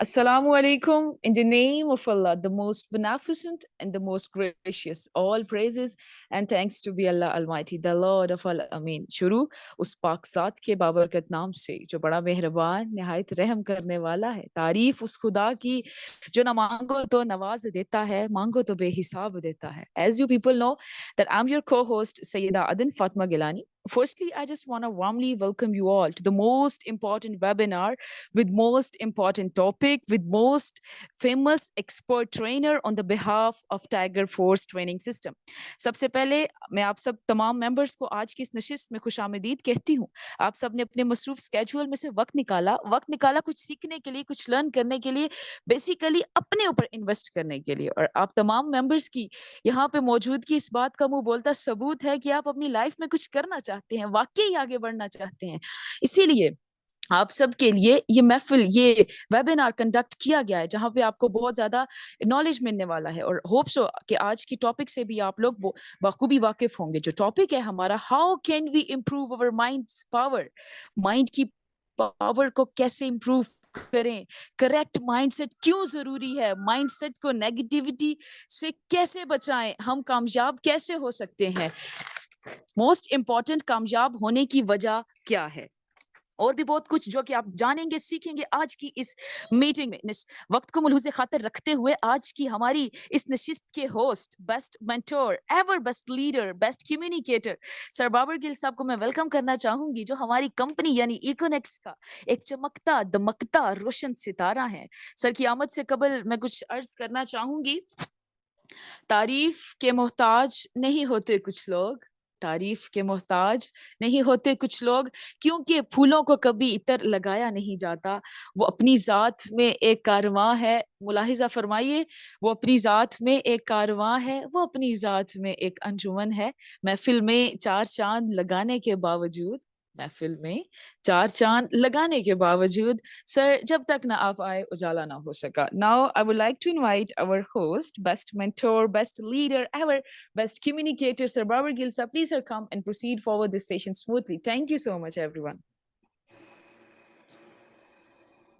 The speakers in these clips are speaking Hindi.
Assalamu alaikum. In the name of Allah, the most beneficent and the most gracious. All praises and thanks to be Allah Almighty, the Lord of Al Amin. शुरू उस पाक सात के बाबरकत नाम से जो बड़ा मेहरबान निहायत रहम करने वाला है। तारीफ उस खुदा की जो ना मांगो तो नवाज देता है, मांगो तो बेहिसाब देता है. As you people know that I'm your co-host Sayyida Adan Fatma Gilani. Firstly, I just want to warmly welcome you all to the most important webinar with most important topic with most famous expert trainer on the behalf of Tiger Force training system. सबसे पहले मैं आप सब तमाम मेंबर्स को आज की इस नशिस्त में खुशामदीद कहती हूँ. आप सब ने अपने मसरूफ स्केड्यूल में से वक्त निकाला कुछ सीखने के लिए, कुछ लर्न करने के लिए, बेसिकली अपने ऊपर इन्वेस्ट करने के लिए. और आप तमाम मेंबर्स की यहाँ पे मौजूदगी इस बात का मुंह बोलता सबूत है कि आप अपनी लाइफ में कुछ करना चाहते हैं, वाकई आगे बढ़ना चाहते हैं. इसीलिए आप सब के लिए ये महफिल, ये वेबिनार कंडक्ट किया गया है जहां पे आपको बहुत ज्यादा नॉलेज मिलने वाला है. और होप सो कि आज की टॉपिक से भी आप लोग वो बखूबी वाकिफ होंगे. जो टॉपिक है हमारा, how can we improve our minds power, mind की पावर को कैसे इम्प्रूव करें, करेक्ट माइंडसेट क्यों जरूरी है, माइंडसेट को नेगेटिविटी से कैसे बचाएं, हम कामयाब कैसे हो सकते हैं, मोस्ट इंपॉर्टेंट कामयाब होने की वजह क्या है, और भी बहुत कुछ जो कि आप जानेंगे सीखेंगे आज की इस मीटिंग में. इस वक्त को मलहूज़े खातिर रखते हुए आज की हमारी इस नशिस्त के host, best mentor, ever best leader, best communicator sir Babar Gill साहब को मैं वेलकम करना चाहूंगी, जो हमारी कंपनी यानी इकोनेक्स का एक चमकता दमकता रोशन सितारा है. सर की आमद से कबल मैं कुछ अर्ज करना चाहूंगी. तारीफ के मोहताज नहीं होते कुछ लोग, तारीफ के मोहताज नहीं होते कुछ लोग, क्योंकि फूलों को कभी इतर लगाया नहीं जाता. वो अपनी जात में एक कारवां है, मुलाहिजा फरमाइए, वो अपनी जात में एक कारवां है, वो अपनी जात में एक अंजुमन है. महफिल में चार चांद लगाने के बावजूद, महफिल में चार चांद लगाने के बावजूद सर जब तक ना आप आए उजाला ना हो सका. Now I would like to invite our host, best mentor, best leader, ever best communicator sir Babar Gill Sahab. Please sir come and proceed forward this session smoothly. Thank you so much everyone.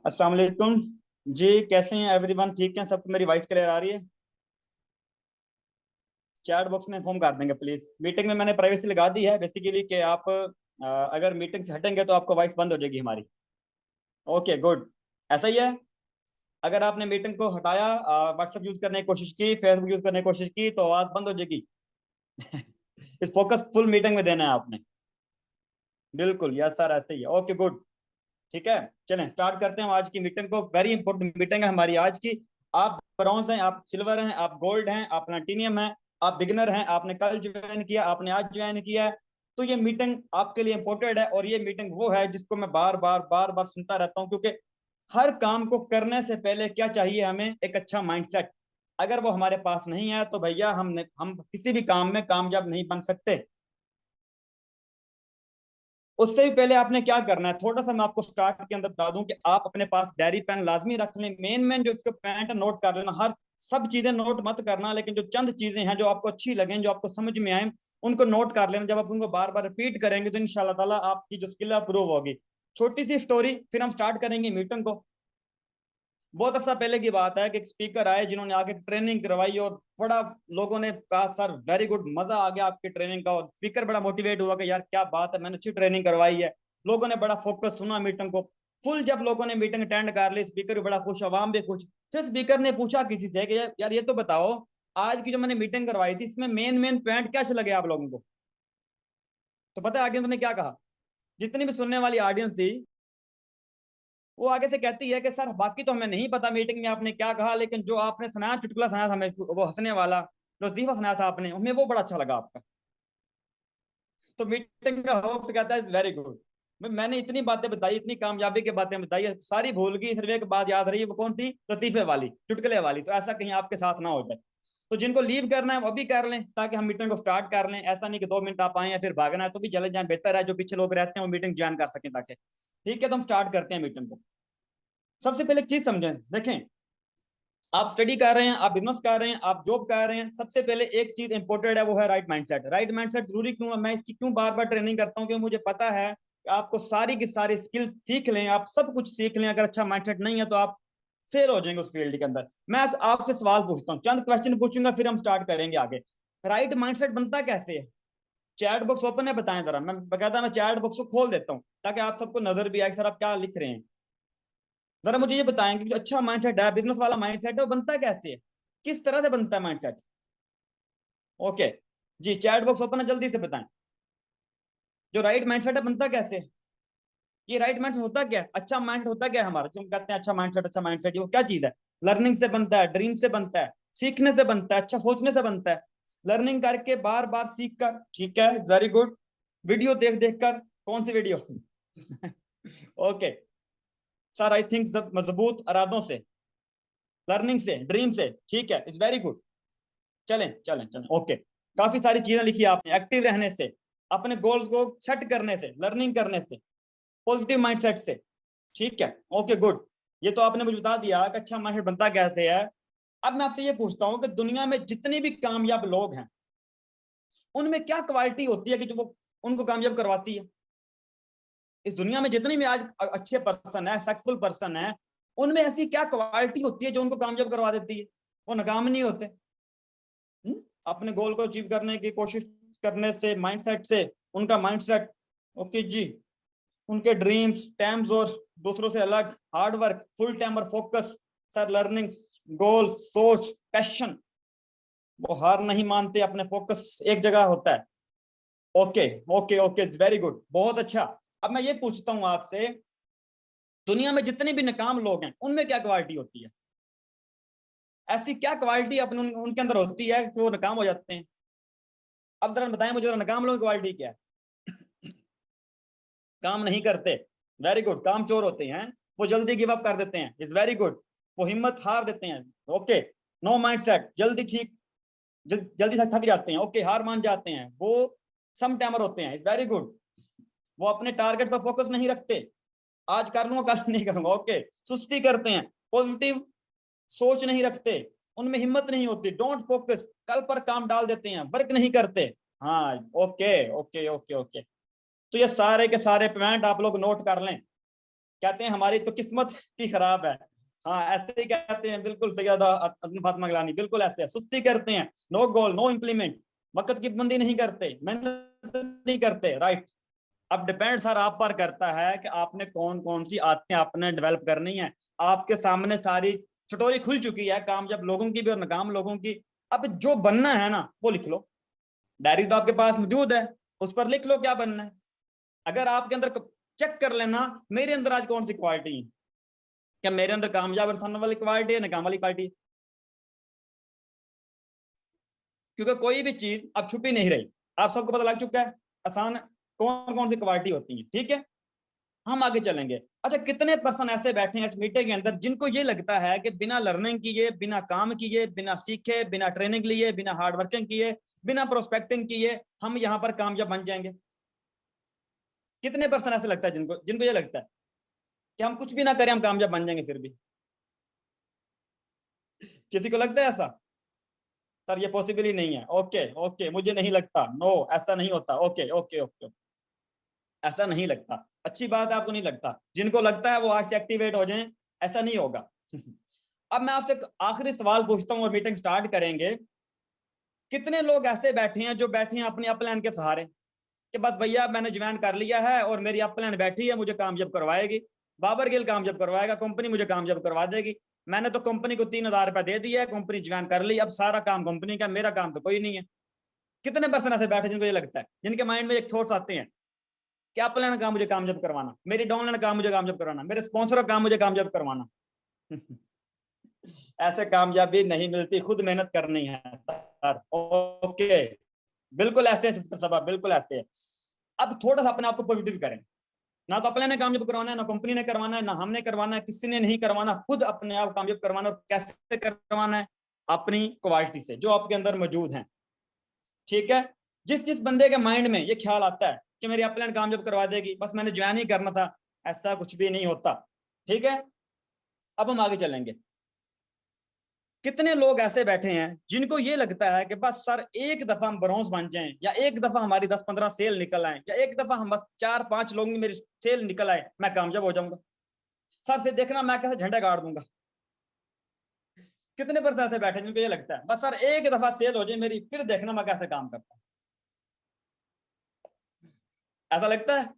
अस्सलाम वालेकुम जी, कैसे हैं एवरीवन? ठीक है सबको? मेरी वॉइस क्लियर आ रही है? चैट बॉक्स में इन्फॉर्म कर देंगे प्लीज. मीटिंग में मैंने प्राइवेसी लगा दी है बेसिकली कि आप अगर मीटिंग से हटेंगे तो आपको वॉइस बंद हो जाएगी हमारी. ओके गुड, ऐसा ही है. अगर आपने मीटिंग को हटाया, व्हाट्सएप यूज करने की कोशिश की, फेसबुक यूज करने की कोशिश की तो आवाज बंद हो जाएगी. इस फोकस फुल मीटिंग में देना है आपने. बिल्कुल यस सर, ऐसे ही है. ओके गुड, ठीक है. चलें स्टार्ट करते हैं आज की मीटिंग को. वेरी इंपॉर्टेंट मीटिंग है हमारी आज की. आप ब्रॉन्ज हैं, आप सिल्वर हैं, आप गोल्ड हैं, आप प्लैटिनियम हैं, आप बिगिनर हैं, आपने कल ज्वाइन किया, आपने आज ज्वाइन किया है, तो ये मीटिंग आपके लिए इंपॉर्टेंट है. और ये मीटिंग वो है जिसको मैं बार बार सुनता रहता हूँ, क्योंकि हर काम को करने से पहले क्या चाहिए हमें? एक अच्छा माइंडसेट. अगर वो हमारे पास नहीं है तो भैया हम किसी भी काम में कामयाब नहीं बन सकते. उससे भी पहले आपने क्या करना है, थोड़ा सा मैं आपको स्टार्ट के अंदर बता दूं कि आप अपने पास डायरी पेन लाजमी रख लें. मेन मेन जो इसके पॉइंट नोट कर लेना. हर सब चीजें नोट मत करना, लेकिन जो चंद चीजें हैं जो आपको अच्छी लगें, जो आपको समझ में आए, उनको नोट कर लेना. जब आप उनको बार बार रिपीट करेंगे तो इंशाल्लाह ताला आपकी जो स्किल अप्रूव होगी. छोटी सी स्टोरी, फिर हम स्टार्ट करेंगे मीटिंग को. बहुत अर्सा पहले की बात है कि एक स्पीकर आए जिन्होंने आके ट्रेनिंग करवाई, और बड़ा लोगों ने कहा सर वेरी गुड, मजा आ गया आपकी ट्रेनिंग का. और स्पीकर बड़ा मोटिवेट हुआ कि यार क्या बात है, मैंने अच्छी ट्रेनिंग करवाई है. लोगों ने बड़ा फोकस सुना मीटिंग को फुल. जब लोगों ने मीटिंग अटेंड कर ली, स्पीकर भी बड़ा खुश, अवाम भी खुश. फिर स्पीकर ने पूछा किसी से कि यार ये तो बताओ, आज की जो मैंने मीटिंग करवाई थी इसमें मेन मेन पॉइंट क्या लगे आप लोगों को? तो पता है ऑडियंस ने क्या कहा? जितनी भी सुनने वाली ऑडियंस थी वो आगे से कहती है कि सर बाकी तो हमें नहीं पता मीटिंग में आपने क्या कहा, लेकिन जो आपने सुनाया, चुटकुला सुनाया था हमें, वो हंसने वाला लतीफा सुनाया था आपने, हमें वो बड़ा अच्छा लगा आपका. तो मीटिंग का होस्ट कहता है वेरी गुड. मैंने इतनी बातें बताई, इतनी कामयाबी की बातें बताई, सारी भूल गई, सिर्फ एक बात याद रही. वो कौन थी? लतीफे वाली, चुटकुले वाली. तो ऐसा कहीं आपके साथ ना हो जाए. तो जिनको लीव करना है वो अभी कर लें, ताकि हम मीटिंग को स्टार्ट कर लें. ऐसा नहीं कि 2 मिनट आप आए हैं फिर भागना है, तो भी चले जाए, बेहतर है. जो पीछे लोग रहते हैं वो मीटिंग ज्वाइन कर सकें ताकि. ठीक है, तो हम स्टार्ट करते हैं मीटिंग को. सबसे पहले एक चीज समझें, देखें, आप स्टडी कर रहे हैं, आप बिजनेस कर रहे हैं, आप जॉब कर रहे हैं, सबसे पहले एक चीज इंपॉर्टेंट है, वो है राइट माइंडसेट. राइट माइंडसेट जरूरी क्यों है? मैं इसकी क्यों बार बार ट्रेनिंग करता हूँ? क्योंकि मुझे पता है कि आपको सारी की सारी स्किल्स सीख लें, आप सब कुछ सीख लें, अगर अच्छा माइंडसेट नहीं है तो आप फेल हो जाएंगे उस फील्ड के अंदर। मैं आपसे सवाल पूछता हूँ, चंद क्वेश्चन पूछूंगा, फिर हम स्टार्ट करेंगे आगे। राइट माइंडसेट बनता कैसे है? चैट बॉक्स ओपन है, बताएं जरा। मैं बकायदा मैं चैट बॉक्स को खोल देता हूँ ताकि आप सबको नजर भी आए सर आप क्या लिख रहे हैं। जरा मुझे ये बताएं कि जो अच्छा माइंडसेट है, बिजनेस वाला माइंडसेट है, वो बनता कैसे है, किस तरह से बनता है माइंडसेट? ओके जी, चैट बॉक्स ओपन है, जल्दी से बताएं। जो राइट माइंडसेट है बनता कैसे? ये राइट माइंडसेट होता क्या है? अच्छा माइंड होता क्या है हमारा, जो हम कहते हैं अच्छा माइंडसेट, अच्छा माइंडसेट, वो क्या चीज है? लर्निंग से बनता है, ड्रीम से बनता है, सीखने से बनता है, अच्छा सोचने से बनता है, लर्निंग करके बार बार सीख कर। ठीक है, वेरी गुड। वीडियो देख देख कर, कौन सी video? Okay sir, I think मजबूत इरादों से, लर्निंग से, ड्रीम से। ठीक है, इट्स वेरी गुड। चलें चलें चलें, ओके। काफी सारी चीजें लिखी आपने, एक्टिव रहने से, अपने गोल्स को सेट करने से, लर्निंग करने से, पॉजिटिव माइंडसेट से। ठीक है, ओके गुड। ये तो आपने मुझे बता दिया कि अच्छा माइंडसेट बनता कैसे है। अब मैं आपसे ये पूछता हूँ कि दुनिया में जितने भी कामयाब लोग हैं, उनमें क्या क्वालिटी होती है कि जो वो उनको कामयाब करवाती है? इस दुनिया में जितने भी आज अच्छे पर्सन है, सक्सेसफुल पर्सन है, उनमें ऐसी क्या क्वालिटी होती है जो उनको कामयाब करवा देती है, वो नाकाम नहीं होते? अपने गोल को अचीव करने की कोशिश करने से, माइंडसेट से, उनका माइंडसेट, ओके जी, उनके ड्रीम्स, टाइम्स और दूसरों से अलग, हार्ड वर्क, फुल टाइम और फोकस, सर लर्निंग, गोल, सोच, पैशन, वो हार नहीं मानते, अपने फोकस एक जगह होता है। Okay okay okay, very good, बहुत अच्छा। अब मैं ये पूछता हूं आपसे, दुनिया में जितने भी नाकाम लोग हैं उनमें क्या क्वालिटी होती है? ऐसी क्या क्वालिटी अपने उनके अंदर होती है कि वो नाकाम हो जाते हैं? अब जरा बताएं मुझे, नाकाम लोगों की क्वालिटी क्या है? काम नहीं करते, वेरी गुड, काम चोर होते हैं, वो जल्दी गिव अप कर देते हैं, इज वेरी गुड, वो हिम्मत हार देते हैं, ओके। नो माइंडसेट, जल्दी ठीक, जल्दी से थक जाते हैं, ओके, हार मान जाते हैं, वो सम टाइमर होते हैं, इज वेरी गुड, वो अपने टारगेट पर फोकस नहीं रखते, आज कर लूंगा कल नहीं करूंगा, ओके, सुस्ती करते हैं, पॉजिटिव सोच नहीं रखते, उनमें हिम्मत नहीं होती, डोंट फोकस, कल पर काम डाल देते हैं, वर्क नहीं करते। हाँ, ओके ओके ओके ओके। तो ये सारे के सारे पॉइंट आप लोग नोट कर लें। कहते हैं हमारी तो किस्मत ही खराब है, हाँ ऐसे ही कहते हैं, बिल्कुल सैयदा फातिमा गिलानी, बिल्कुल ऐसे सुस्ती करते हैं, नो गोल, नो इंप्लीमेंट, वक्त की पाबंदी नहीं करते, मेहनत नहीं करते, राइट। अब डिपेंड सर आप पर करता है कि आपने कौन कौन सी आदतें आपने डेवलप करनी है। आपके सामने सारी स्टोरी खुल चुकी है, कामयाब लोगों की भी और नाकाम लोगों की। अब जो बनना है ना वो लिख लो, डायरी तो आपके पास मौजूद है, उस पर लिख लो क्या बनना है। अगर आपके अंदर चेक कर लेना मेरे अंदर आज कौन सी क्वालिटी है, क्या मेरे अंदर कामयाब इंसान वाली क्वालिटी है, नाकाम वाली क्वालिटी? क्योंकि कोई भी चीज अब छुपी नहीं रही, आप सबको पता लग चुका है आसान कौन कौन सी क्वालिटी होती है। ठीक है, हम आगे चलेंगे। अच्छा, कितने पर्सन ऐसे बैठे हैं इस मीटिंग के अंदर जिनको ये लगता है कि बिना लर्निंग किए, बिना काम किए, बिना सीखे, बिना ट्रेनिंग लिए, बिना हार्ड वर्किंग किए, बिना प्रोस्पेक्टिंग किए हम यहाँ पर कामयाब बन जाएंगे? कितने पर्सन ऐसे लगता है जिनको जिनको ये लगता है कि हम कुछ भी ना करें हम कामयाब बन जाएंगे फिर भी? किसी को लगता है ऐसा? सर ये पॉसिबल ही नहीं है, ओके ओके, मुझे नहीं लगता, नो ऐसा नहीं होता, ओके ओके ओके, ऐसा नहीं लगता, अच्छी बात है आपको नहीं लगता, जिनको लगता है वो आज से एक्टिवेट हो जाएं, ऐसा नहीं होगा। अब मैं आपसे आखिरी सवाल पूछता हूँ और मीटिंग स्टार्ट करेंगे। कितने लोग ऐसे बैठे हैं जो बैठे हैं अपनी अपलाइन के सहारे कि बस भैया मैंने ज्वाइन कर लिया है और मेरी अपलाइन बैठी है, मुझे कामयाब करवाएगी, बाबर गिल कामयाब करवाएगा, कंपनी मुझे कामयाब करवा देगी, मैंने तो कंपनी को 3,000 रुपया दे दिया है, कंपनी ज्वाइन कर ली, अब सारा काम कंपनी का, मेरा काम तो कोई नहीं है? कितने पर्सन ऐसे बैठे जिनको ये लगता है, जिनके माइंड में एक थॉट्स आते हैं कि अपलाइन काम मुझे कामयाब करवाना, मेरी डाउनलाइन काम मुझे कामयाब करवाना, मेरे स्पॉन्सर का काम मुझे कामयाब करवाना? ऐसे कामयाबी नहीं मिलती, खुद मेहनत करनी है सर, ओके, बिल्कुल ऐसे सबा, बिल्कुल ऐसे। अब थोड़ा सा अपने आप को पॉजिटिव करें, ना तो अपने ने कामयाब करवाना है, ना कंपनी ने करवाना है, ना हमने करवाना है, किसी ने नहीं करवाना, खुद अपने आप कामयाब करवाना। और कैसे करवाना है? अपनी क्वालिटी से जो आपके अंदर मौजूद है। ठीक है, जिस जिस बंदे के माइंड में ये ख्याल आता है कि मेरी अपलाइन कामयाब करवा देगी, बस मैंने ज्वाइन ही करना था, ऐसा कुछ भी नहीं होता। ठीक है, अब हम आगे चलेंगे। कितने लोग ऐसे बैठे हैं जिनको ये लगता है कि बस सर एक दफा हम ब्रॉन्ज बन जाएं, या एक दफा हमारी 10-15 सेल निकल आए, या एक दफा हम बस 4-5 लोगों की मेरी सेल निकल आए, मैं कामयाब हो जाऊंगा, सर फिर देखना मैं कैसे झंडा गाड़ दूंगा। कितने परसेंट ऐसे बैठे जिनको ये लगता है बस सर एक दफा सेल हो जाए मेरी, फिर देखना मैं कैसे काम करता हूं? ऐसा लगता है?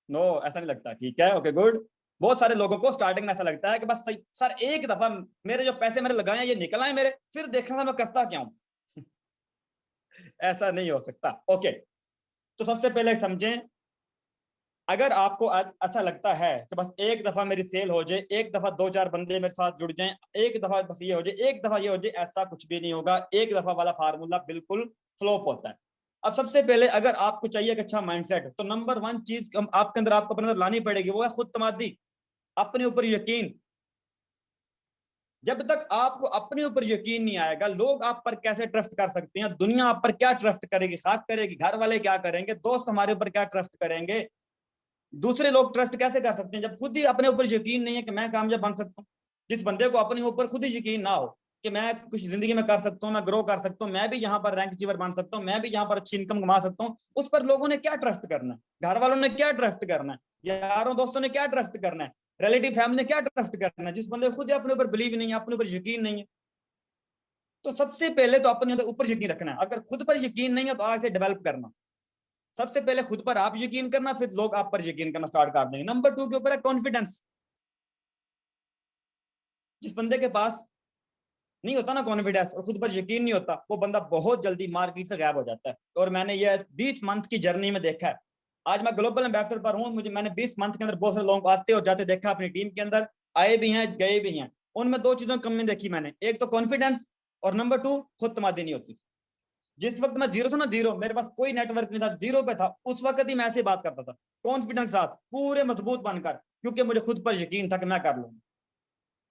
नो, ऐसा नहीं लगता। ठीक है, ओके गुड। बहुत सारे लोगों को स्टार्टिंग में ऐसा लगता है कि बस सही सर एक दफा मेरे जो पैसे मैंने लगाए हैं ये निकल आए मेरे, फिर देखना मैं करता क्या हूं। ऐसा नहीं हो सकता। ओके, तो सबसे पहले समझें, अगर आपको ऐसा लगता है कि बस एक दफा मेरी सेल हो जाए, एक दफा दो चार बंदे मेरे साथ जुड़ जाएं, एक दफा बस ये हो जाए, एक दफा ये हो जाए, ऐसा कुछ भी नहीं होगा। एक दफा वाला फार्मूला बिल्कुल फ्लॉप होता है। अब सबसे पहले अगर आपको चाहिए कि अच्छा माइंडसेट, तो नंबर वन चीज आपके अंदर आपको अपने अंदर लानी पड़ेगी, वो है खुद तमादी, अपने ऊपर यकीन। जब तक आपको अपने ऊपर यकीन नहीं आएगा, लोग आप पर कैसे ट्रस्ट कर सकते हैं, दुनिया आप पर क्या ट्रस्ट करेगी, खाक करेगी, घर वाले क्या करेंगे, दोस्त हमारे ऊपर क्या ट्रस्ट करेंगे, दूसरे लोग ट्रस्ट कैसे कर सकते हैं जब खुद ही अपने ऊपर यकीन नहीं है कि मैं कामयाब बन सकता हूँ। जिस बंदे को अपने ऊपर खुद ही यकीन ना हो कि मैं कुछ जिंदगी में कर सकता हूँ, मैं ग्रो कर सकता हूँ, मैं भी यहाँ पर रैंक अचीवर बन सकता हूँ, मैं भी यहाँ पर अच्छी इनकम कमा सकता हूँ, उस पर लोगों ने क्या ट्रस्ट करना है, घर वालों ने क्या ट्रस्ट करना है, यारों दोस्तों ने क्या ट्रस्ट करना है, रिलेटिव फैमिली ने क्या ट्रस्ट करना है, जिस बंदे खुद ही अपने ऊपर बिलीव नहीं है, अपने ऊपर यकीन नहीं है। तो सबसे पहले तो अपने ऊपर यकीन रखना है। अगर खुद पर यकीन नहीं है तो आगे से डेवलप करना। सबसे पहले खुद पर आप यकीन करना, फिर लोग आप पर यकीन करना स्टार्ट कर देंगे। नंबर टू के ऊपर है कॉन्फिडेंस। जिस बंदे के पास नहीं होता ना कॉन्फिडेंस और खुद पर यकीन नहीं होता, वो बंदा बहुत जल्दी मार्केट से गायब हो जाता है। और मैंने ये 20 मंथ की जर्नी में देखा है। आज मैं ग्लोबल एम्बेसडर पर हूँ, मैंने 20 मंथ के अंदर बहुत सारे लोग आते और जाते देखा, अपनी टीम के अंदर आए भी हैं, गए भी हैं। उनमें दो चीजों की कमी देखी मैंने, एक तो कॉन्फिडेंस, और नंबर टू खुद तमादी नहीं होती। जिस वक्त मैं जीरो था ना, जीरो, मेरे पास कोई नेटवर्क नहीं था, जीरो पे था, उस वक्त ही मैं ऐसे बात करता था कॉन्फिडेंस के साथ, पूरे मजबूत बनकर, क्योंकि मुझे खुद पर यकीन था कि मैं कर लूंगा।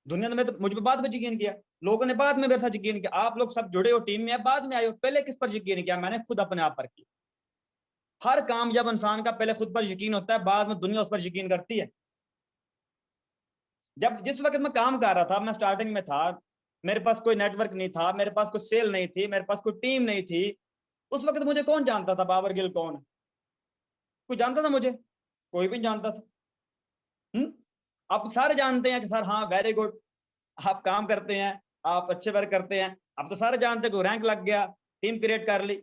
दुनिया ने तो मुझ पर बाद में यकीन किया, लोगों ने बाद में मेरे साथ यकीन किया। आप लोग सब जुड़े हो टीम में, बाद में आए हो, पहले किस पर यकीन किया? मैंने खुद अपने आप पर किया। हर कामयाब इंसान का पहले खुद पर यकीन होता है, बाद में दुनिया उस पर यकीन करती है। जब जिस वक्त मैं काम कर रहा था, मैं स्टार्टिंग में था, मेरे पास कोई नेटवर्क नहीं था, मेरे पास कोई सेल नहीं थी, मेरे पास कोई टीम नहीं थी, उस वक्त मुझे कौन जानता था बाबर गिल कौन है? कोई जानता था मुझे? कोई भी नहीं जानता था। अब सारे जानते हैं कि सर हाँ वेरी गुड, आप काम करते हैं, आप अच्छे वर्क करते हैं। अब तो सारे जानते हैं, कोई रैंक लग गया, टीम क्रिएट कर ली।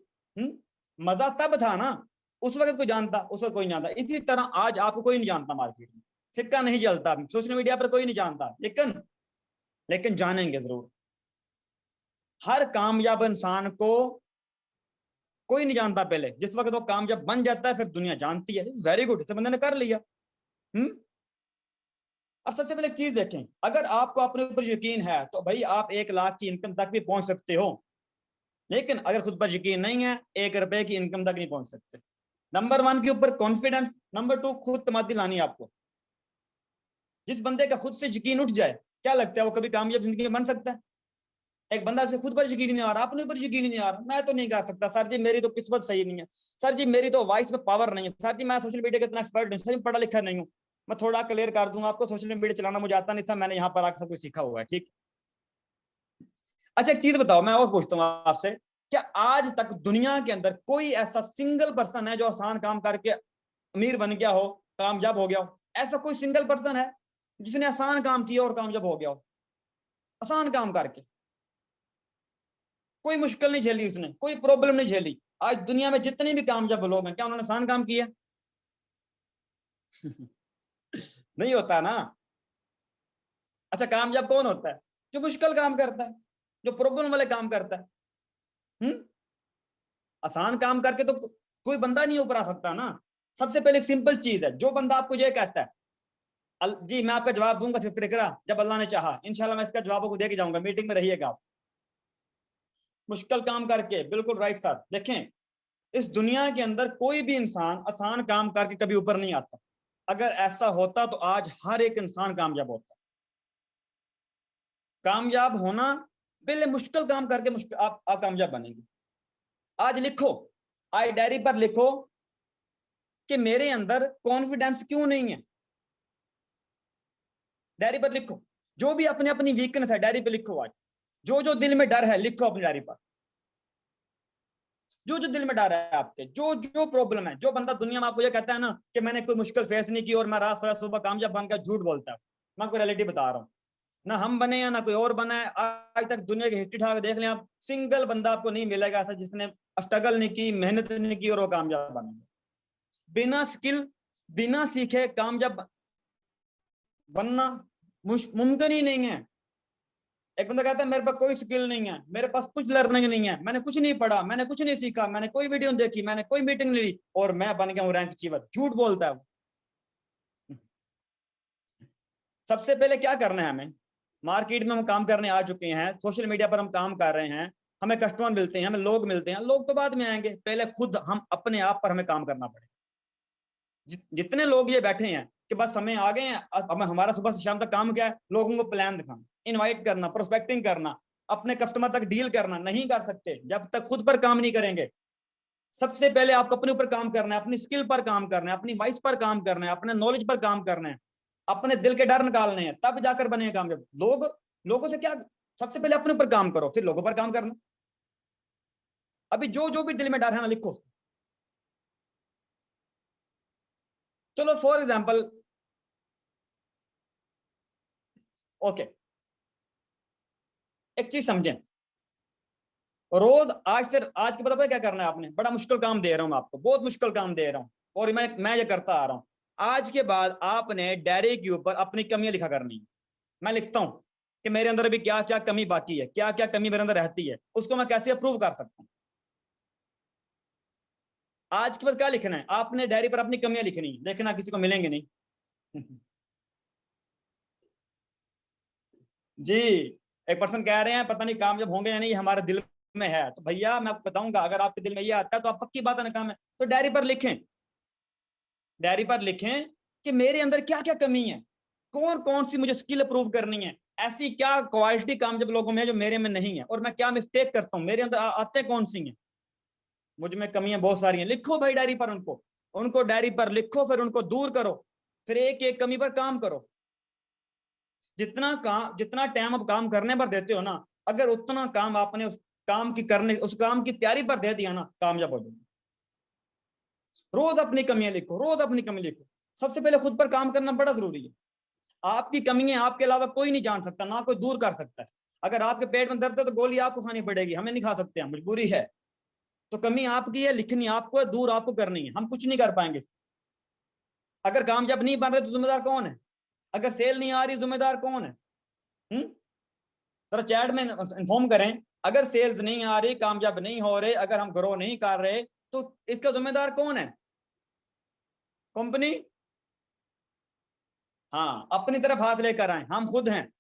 मजा तब था ना, उस वक्त कोई जानता, उस वक्त कोई नहीं जानता। इसी तरह आज आपको कोई नहीं जानता, मार्केट में सिक्का नहीं जलता, सोशल मीडिया पर कोई नहीं जानता, लेकिन लेकिन जानेंगे जरूर। हर कामयाब इंसान को कोई नहीं जानता पहले, जिस वक्त वो कामयाब बन जाता है फिर दुनिया जानती है, वेरी गुड, इस बंदे ने कर लिया। अब सबसे पहले एक चीज देखें, अगर आपको अपने ऊपर यकीन है तो भाई आप 1 लाख की इनकम तक भी पहुंच सकते हो। लेकिन अगर खुद पर यकीन नहीं है, 1 रुपए की इनकम तक नहीं पहुंच सकते। नंबर वन के ऊपर कॉन्फिडेंस, नंबर टू खुद तमादी लानी है आपको। जिस बंदे का खुद से यकीन उठ जाए, क्या लगता है वो कभी कामयाब जिंदगी में बन सकता है? एक बंदा से खुद पर यकीन नहीं आ रहा, अपने ऊपर यकीन नहीं आ रहा, मैं तो नहीं कर सकता सर जी, मेरी तो किस्मत सही नहीं है, सर जी मेरी तो वॉइस में पावर नहीं है, सर जी मैं सोशल मीडिया का इतना एक्सपर्ट नहीं, सर जी पढ़ा लिखा नहीं हूँ। मैं थोड़ा क्लियर कर दूंगा आपको, सोशल मीडिया चलाना मुझे आता नहीं था, मैंने यहाँ पर आकर सब कुछ सीखा हुआ है। ठीक। अच्छा एक चीज बताओ, मैं और पूछता हूँ आपसे, क्या आज तक दुनिया के अंदर कोई ऐसा सिंगल पर्सन है जो आसान काम करके अमीर बन गया हो, कामयाब हो गया हो? ऐसा कोई सिंगल पर्सन है जिसने आसान काम किया और कामयाब हो गया हो? आसान काम करके, कोई मुश्किल नहीं झेली उसने, कोई प्रॉब्लम नहीं झेली। आज दुनिया में जितने भी कामयाब लोग हैं, क्या उन्होंने आसान काम किया? नहीं होता ना। अच्छा कामयाब कौन होता है? जो मुश्किल काम करता है, जो प्रॉब्लम वाले काम करता है। आसान काम करके तो कोई बंदा नहीं ऊपर आ सकता ना। सबसे पहले सिंपल चीज है, जो बंदा आपको ये कहता है जी मैं आपका जवाब दूंगा सिर्फ जब अल्लाह ने चाहा, इंशाल्लाह मैं इसका जवाब आपको दे के जाऊंगा, मीटिंग में रहिएगा आप। मुश्किल काम करके, बिल्कुल राइट साहब। देखें, इस दुनिया के अंदर कोई भी इंसान आसान काम करके कभी ऊपर नहीं आता। अगर ऐसा होता तो आज हर एक इंसान कामयाब होता। कामयाब होना, पहले मुश्किल काम करके मुश्किल आप कामयाब बनेंगे। आज लिखो, आज डायरी पर लिखो कि मेरे अंदर कॉन्फिडेंस क्यों नहीं है। डायरी पर लिखो, जो भी अपनी अपनी वीकनेस है डायरी पर लिखो। आज जो जो दिल में डर है लिखो अपनी डायरी पर। जो जो दिल में डर है आपके, जो जो प्रॉब्लम है, जो बंदा दुनिया में आपको ये कहता है ना कि मैंने कोई मुश्किल फेस नहीं की और मैं रात सुबह कामयाब बन कर झूठ बोलता है, मैं आपको रियलिटी बता रहा हूँ। ना हम बने हैं ना कोई और बना है। आज तक दुनिया की हिस्ट्री उठा के देख लें आप, सिंगल बंदा आपको नहीं मिलेगा ऐसा जिसने स्ट्रगल नहीं की, मेहनत नहीं की और वो कामयाब बने। बिना स्किल, बिना सीखे कामयाब बनना मुमकिन ही नहीं है। एक बंदा कहता है मेरे पास कोई स्किल नहीं है, मेरे पास कुछ लर्निंग नहीं है, मैंने कुछ नहीं पढ़ा, मैंने कुछ नहीं सीखा, मैंने कोई वीडियो देखी, मैंने कोई मीटिंग नहीं ली और मैं बन गया हूँ रैंक अचीवर। झूठ बोलता है वो। सबसे पहले क्या करना है हमें, मार्केट में हम काम करने आ चुके हैं, सोशल मीडिया पर हम काम कर रहे हैं, हमें कस्टमर मिलते हैं, हमें लोग मिलते हैं, लोग तो बाद में आएंगे, पहले खुद हम अपने आप पर हमें काम करना पड़ेगा। जितने लोग ये बैठे हैं कि बस समय आ गए हैं, अब हमारा सुबह से शाम तक काम क्या है, लोगों को प्लान दिखाना, इनवाइट करना, प्रोस्पेक्टिंग करना, अपने कस्टमर तक डील करना, नहीं कर सकते जब तक खुद पर काम नहीं करेंगे। सबसे पहले आपको अपने ऊपर काम करना है, अपनी स्किल पर काम करना है, अपनी वॉइस पर काम करना है, अपने नॉलेज पर काम करना है, अपने दिल के डर निकालने हैं, तब जाकर बनेगा कामयाब। लोगों से क्या, सबसे पहले अपने ऊपर काम करो, फिर लोगों पर काम करना। अभी जो जो भी दिल में डर है ना लिखो। चलो फॉर एग्जाम्पल, ओके, एक चीज समझें, रोज आज के पता क्या करना है आपने, बड़ा मुश्किल काम दे रहा हूं मैं आपको, बहुत मुश्किल काम दे रहा हूं और मैं ये करता आ रहा हूं। आज के बाद आपने डायरी के ऊपर अपनी कमियां लिखा करनी है। मैं लिखता हूं कि मेरे अंदर अभी क्या क्या कमी बाकी है, क्या क्या कमी मेरे अंदर रहती है, उसको मैं कैसे अप्रूव कर सकता हूं। आज के बाद क्या लिखना है, आपने डायरी पर अपनी कमियां लिखनी है, देखना किसी को मिलेंगे नहीं। जी, एक पर्सन कह रहे हैं पता नहीं कामयाब होंगे या नहीं, हमारे दिल में है। तो भैया मैं आपको बताऊंगा, अगर आपके दिल में ये आता है तो आप पक्की बात है ना काम है, तो डायरी पर लिखें, डायरी पर लिखें कि मेरे अंदर क्या क्या कमी है, कौन कौन सी मुझे स्किल अप्रूव करनी है, ऐसी क्या क्वालिटी कामयाब लोगों में है जो मेरे में नहीं है, और मैं क्या मिस्टेक करता हूं, मेरे अंदर आते कौन सी हैं, मुझ में कमियां बहुत सारी हैं। लिखो भाई डायरी पर, उनको उनको डायरी पर लिखो, फिर उनको दूर करो, फिर एक एक कमी पर काम करो। जितना टाइम आप काम करने पर देते हो ना, अगर उतना काम आपने उस काम की तैयारी पर दे दिया ना, कामयाब हो जाओगे। रोज अपनी कमियां लिखो, रोज अपनी कमी लिखो। सबसे पहले खुद पर काम करना बड़ा जरूरी है। आपकी कमियां आपके अलावा कोई नहीं जान सकता, ना कोई दूर कर सकता है। अगर आपके पेट में दर्द है तो गोली आपको खानी पड़ेगी, हमें नहीं खा सकते, हम मजबूरी है। तो कमी आपकी है, लिखनी आपको है, दूर आपको करनी है, हम कुछ नहीं कर पाएंगे। अगर कामयाब नहीं बन रहे तो जिम्मेदार कौन है, अगर सेल नहीं आ रही जिम्मेदार कौन है? जरा चैट में इन्फॉर्म करें, अगर सेल्स नहीं आ रही, कामयाब नहीं हो रहे, अगर हम ग्रो नहीं कर रहे, तो इसका जिम्मेदार कौन है? कंपनी? हाँ, अपनी तरफ हाथ लेकर आए, हम खुद हैं,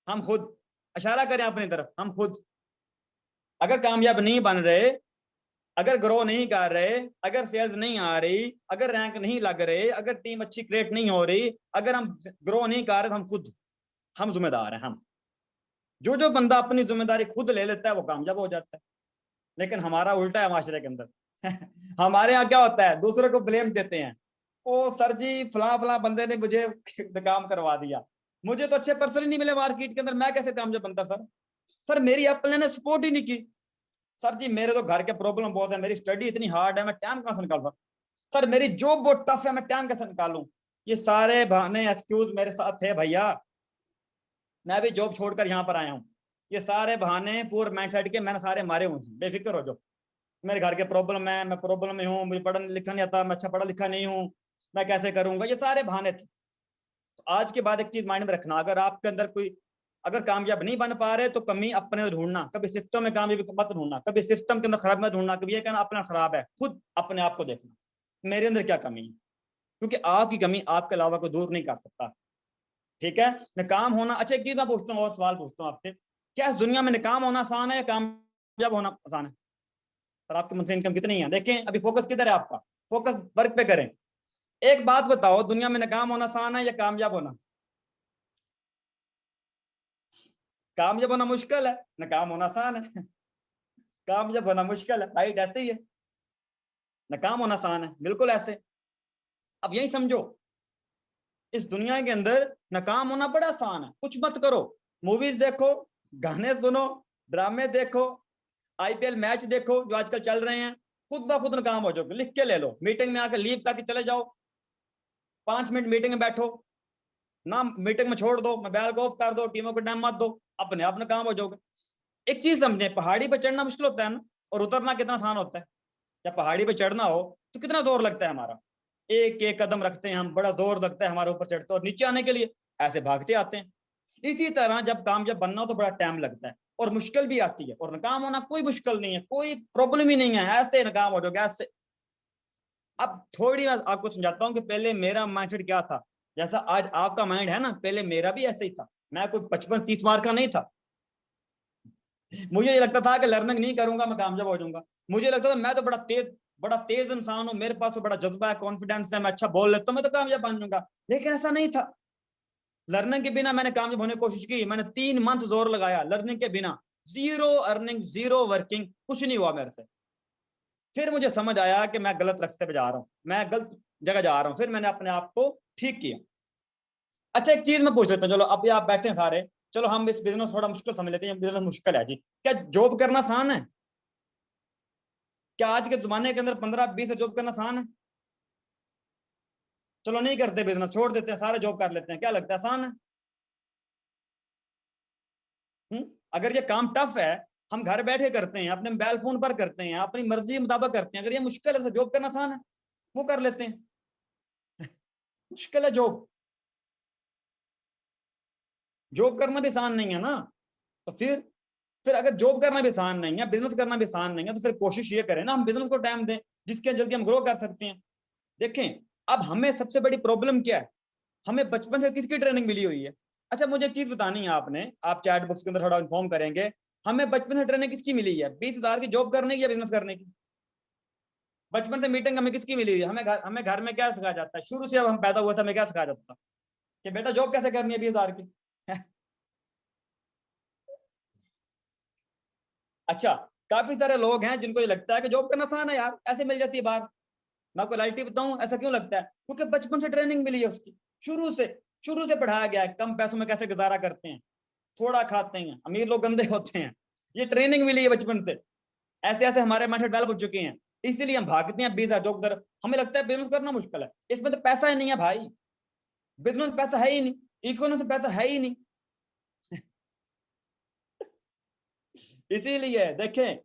हम खुद इशारा करें अपनी तरफ, हम खुद। अगर कामयाब नहीं बन रहे, अगर ग्रो नहीं कर रहे, अगर सेल्स नहीं आ रही, अगर रैंक नहीं लग रहे, अगर टीम अच्छी क्रिएट नहीं हो रही, अगर हम ग्रो नहीं कर रहे, तो हम खुद, हम जिम्मेदार हैं। हम जो जो बंदा अपनी जिम्मेदारी खुद ले लेता है वो कामयाब हो जाता है। लेकिन हमारा उल्टा है माशरे के अंदर। हमारे यहाँ क्या होता है, दूसरे को ब्लेम देते हैं, ओ सर जी फला फला बंदे ने मुझे काम करवा दिया, मुझे तो अच्छे पर्सन ही नहीं मिले मार्केट के अंदर, मैं कैसे कामयाब बनता सर? सर मेरी अपने ने सपोर्ट ही नहीं की, सर जी मेरे तो घर के प्रॉब्लम बहुत है, मेरी स्टडी इतनी हार्ड है, मैं टाइम कहां से निकाल सकता, सर मेरी जॉब बहुत टफ है, मैं टाइम कैसे निकालूं? ये सारे बहाने एक्सक्यूज मेरे साथ थे भैया, मैं भी जॉब छोड़कर यहाँ पर आया हूँ। ये सारे बहाने पूरे माइंड सेट के मैंने सारे मारे हुए हैं, बेफिक्र हो जाओ। मेरे घर के प्रॉब्लम है, मैं प्रॉब्लम में हूँ, मुझे पढ़ा लिखा नहीं आता, मैं अच्छा पढ़ा लिखा नहीं हूँ, मैं कैसे करूंगा, ये सारे बहाने थे। तो आज के बाद एक चीज माइंड में रखना, अगर आपके अंदर कोई, अगर कामयाब नहीं बन पा रहे तो कमी अपने ढूंढना, कभी सिस्टम में कामयाबी मत ढूंढना, कभी सिस्टम के अंदर खराब मत ढूंढना, कभी ये कहना अपना खराब है, खुद अपने आप को देखना मेरे अंदर क्या कमी है, क्योंकि आपकी कमी आपके अलावा कोई दूर नहीं कर सकता। ठीक है, नाकाम होना, अच्छा एक चीज मैं पूछता हूँ और सवाल पूछता हूँ आपसे, क्या इस दुनिया में नाकाम होना आसान है या कामयाब होना आसान है? सर आपकी मंथली इनकम कितनी है, देखें अभी फोकस किधर है आपका, फोकस वर्क पे करें। एक बात बताओ, दुनिया में नाकाम होना आसान है या कामयाब होना? कामयाब होना मुश्किल है, नाकाम होना आसान है। कामयाब होना मुश्किल है, राइट, ऐसे ही है। नाकाम होना आसान है, बिल्कुल ऐसे। अब यही समझो, इस दुनिया के अंदर नाकाम होना बड़ा आसान है, कुछ मत करो, मूवीज देखो, गाने सुनो, ड्रामे देखो, आईपीएल मैच देखो जो आजकल चल रहे हैं, खुद ब खुद नाकाम हो जाओगे, लिख के ले लो, मीटिंग में आकर लीव ताकि चले जाओ, 5 मिनट मीटिंग में बैठो, ना मीटिंग में छोड़ दो, मोबाइल को ऑफ कर दो, टीमों को टाइम मत दो, अपने अपना काम हो जाओगे। एक चीज समझे, पहाड़ी पे चढ़ना मुश्किल होता है ना, और उतरना कितना आसान होता है। जब पहाड़ी पे चढ़ना हो तो कितना जोर लगता है हमारा, एक एक कदम रखते हैं हम, बड़ा जोर लगता है हमारे ऊपर चढ़ते, और नीचे आने के लिए ऐसे भागते आते हैं। इसी तरह जब कामयाब बनना हो तो बड़ा टाइम लगता है और मुश्किल भी आती है, और नाकाम होना कोई मुश्किल नहीं है, कोई प्रॉब्लम ही नहीं है, ऐसे नाकाम हो जाओगे ऐसे। अब थोड़ी मैं आपको समझाता हूँ कि पहले मेरा माइंडसेट क्या था। जैसा आज आपका माइंड है ना, पहले मेरा भी ऐसे ही था। मैं कोई 55-30 मार्क का नहीं था। मुझे ये लगता था कि लर्निंग नहीं करूंगा मैं कामयाब हो जाऊंगा। मुझे लगता था मैं तो बड़ा तेज इंसान हूँ, मेरे पास तो बड़ा जज्बा है, कॉन्फिडेंस है, मैं अच्छा बोल लेता हूँ, मैं तो कामयाब बन जाऊंगा। लेकिन ऐसा नहीं था। लर्निंग के बिना मैंने कामयाब होने की कोशिश की, मैंने 3 मंथ जोर लगाया लर्निंग के बिना, जीरो अर्निंग, जीरो वर्किंग, कुछ नहीं हुआ मेरे से। फिर मुझे समझ आया कि मैं गलत रास्ते पे जा रहा हूँ, मैं गलत जगह जा रहा हूँ। फिर मैंने अपने आप को ठीक किया। अच्छा एक चीज मैं पूछ लेता हूँ, चलो अभी आप बैठे हैं सारे, चलो हम इस बिजनेस थोड़ा मुश्किल समझ लेते हैं। बिजनेस मुश्किल है जी, क्या जॉब करना आसान है? क्या आज के जमाने के अंदर 15-20 जॉब करना आसान है? चलो नहीं करते, बिजनेस छोड़ देते हैं, सारे जॉब कर लेते हैं, क्या लगता है आसान है? अगर ये काम टफ है, हम घर बैठे करते हैं, अपने मोबाइल फोन पर करते हैं, अपनी मर्जी मुताबिक करते हैं, अगर ये मुश्किल है तो जॉब करना आसान है, वो कर लेते हैं। मुश्किल है जॉब, जॉब करना भी आसान नहीं है ना। तो फिर अगर जॉब करना भी आसान नहीं है, बिजनेस करना भी आसान नहीं है, तो फिर कोशिश ये करें ना हम बिजनेस को टाइम दें, जिसके जल्दी हम ग्रो कर सकते हैं। देखें, अब हमें सबसे बड़ी प्रॉब्लम क्या है, हमें बचपन से किसकी ट्रेनिंग मिली हुई है? अच्छा मुझे एक चीज बतानी है आपने, आप चैट बॉक्स के अंदर थोड़ा इन्फॉर्म करेंगे, हमें बचपन से ट्रेनिंग किसकी मिली है? 20,000 की जॉब करने की या बिजनेस करने की? बचपन से मीटिंग हमें किसकी मिली हुई है? हमें घर में क्या सिखाया जाता है? शुरू से अब हम पैदा हुए थे, हमें क्या सिखाया जाता था कि बेटा जॉब कैसे करनी है 20,000 की? अच्छा, काफी सारे लोग हैं जिनको ये लगता है कि जॉब करना आसान है यार, ऐसे मिल जाती है बाहर। मैं आपको रियलिटी बताऊं ऐसा क्यों लगता है, क्योंकि बचपन से ट्रेनिंग मिली है उसकी, शुरू से शुरू से पढ़ाया गया है कम पैसों में कैसे गुजारा करते हैं, थोड़ा खाते हैं, अमीर लोग गंदे होते हैं, ये ट्रेनिंग मिली है बचपन से। ऐसे ऐसे हमारे माइंड डेवलप हो चुके हैं, इसीलिए हम भागते हैं 20,000 जॉब तरफ। हमें लगता है बिजनेस करना मुश्किल है, इसमें तो पैसा ही नहीं है भाई, बिजनेस पैसा है ही नहीं, इकोनॉमी से पैसा है ही नहीं। इसीलिए देखें,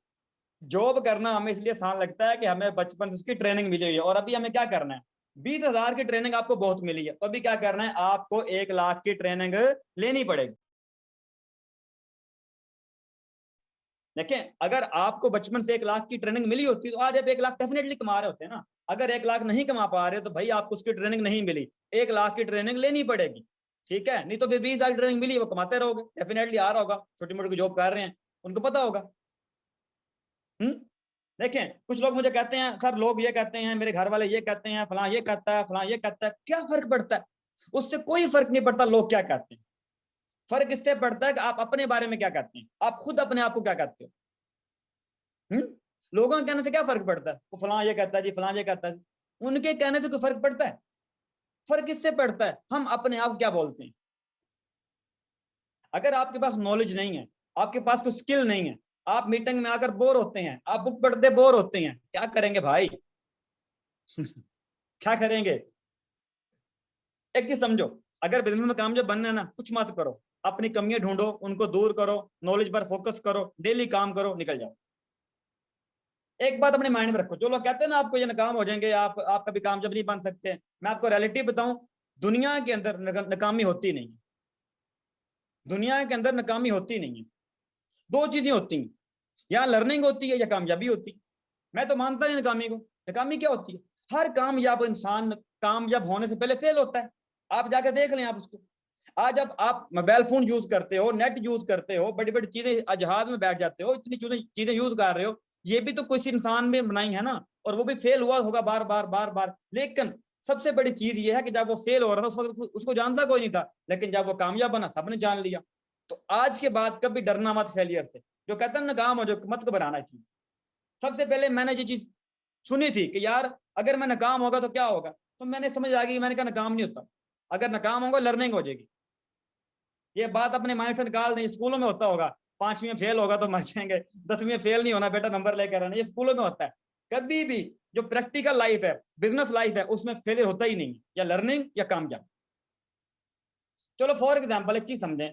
जॉब करना हमें इसलिए आसान लगता है कि हमें बचपन से उसकी ट्रेनिंग मिली हुई है। और अभी हमें क्या करना है, 20,000 की ट्रेनिंग आपको बहुत मिली है, तो अभी क्या करना है, आपको 1 लाख की ट्रेनिंग लेनी पड़ेगी। देखें, अगर आपको बचपन से 1 लाख की ट्रेनिंग मिली होती तो आज आप 1 लाख डेफिनेटली कमा रहे होते हैं ना। अगर 1 लाख नहीं कमा पा रहे तो भाई आपको उसकी ट्रेनिंग नहीं मिली, 1 लाख की ट्रेनिंग लेनी पड़ेगी। ठीक है, नहीं तो फिर 20,000 की ट्रेनिंग मिली वो कमाते रहोगे, डेफिनेटली आ रहा होगा, छोटी मोटी जॉब कर रहे हैं उनको पता होगा। हम्म देखें, कुछ लोग मुझे कहते हैं सर, लोग ये कहते हैं, मेरे घर वाले ये कहते हैं, फलां ये कहता है, फलां ये कहता है, क्या फर्क पड़ता है? उससे कोई फर्क नहीं पड़ता लोग क्या कहते हैं। फर्क इससे पड़ता है कि आप अपने बारे में क्या कहते हैं, आप खुद अपने आप को क्या कहते हो। लोगों के कहने से क्या फर्क पड़ता है, वो फलां ये कहता है जी, फलां ये कहता है, उनके कहने से कोई फर्क पड़ता है? फर्क इससे पड़ता है हम अपने आप क्या बोलते हैं। अगर आपके पास नॉलेज नहीं है, आपके पास कोई स्किल नहीं है, आप मीटिंग में आकर बोर होते हैं, आप बुक पढ़ते बोर होते हैं, क्या करेंगे भाई? क्या करेंगे? एक चीज समझो, अगर बिजनेस में कामयाब बनना है ना, कुछ मत करो, अपनी कमियां ढूंढो, उनको दूर करो, नॉलेज पर फोकस करो, डेली काम करो, निकल जाओ। एक बात अपने माइंड में रखो, जो लोग कहते हैं ना आपको ये नाकाम हो जाएंगे, आप कभी कामयाब नहीं बन सकते, मैं आपको रियलिटी बताऊं, दुनिया के अंदर नाकामी होती नहीं है। दुनिया के अंदर नाकामी होती नहीं है, दो चीजें होती हैं, या लर्निंग होती है या कामयाबी होती है। मैं तो मानता नहीं नाकामी को। नाकामी क्या होती है? हर कामयाब इंसान कामयाब होने से पहले फेल होता है। आप जाके देख लें आप उसको। आज अब आप मोबाइल फोन यूज करते हो, नेट यूज करते हो, बड़ी बड़ी चीजें जहाज में बैठ जाते हो, इतनी चीजें यूज कर रहे हो, ये भी तो कुछ इंसान में बनाई है ना, और वो भी फेल हुआ होगा बार बार बार बार। लेकिन सबसे बड़ी चीज ये है कि जब वो फेल हो रहा था उस वक्त उसको जानता कोई नहीं था, लेकिन जब वो कामयाब बना सबने जान लिया। तो आज के बाद कभी डरना मत फेलियर से। जो कहते हैं ना काम हो जो मत घबराना चाहिए। सबसे पहले मैंने ये चीज सुनी थी कि यार अगर मैं नाकाम होगा तो क्या होगा, तो मैंने समझ आ गई, मैंने कहा नाकाम नहीं होता, अगर नाकाम होगा लर्निंग हो जाएगी। ये बात अपने माइंड से निकाल दें, स्कूलों में होता होगा, 5वीं में फेल होगा तो मर जाएंगे, 10वीं में फेल नहीं होना बेटा, नंबर लेकर आना, ये स्कूलों में होता है। कभी भी जो प्रैक्टिकल लाइफ है, बिजनेस लाइफ है, उसमें फेलियर होता ही नहीं, या लर्निंग या कामयाब। चलो फॉर एग्जाम्पल एक चीज समझें,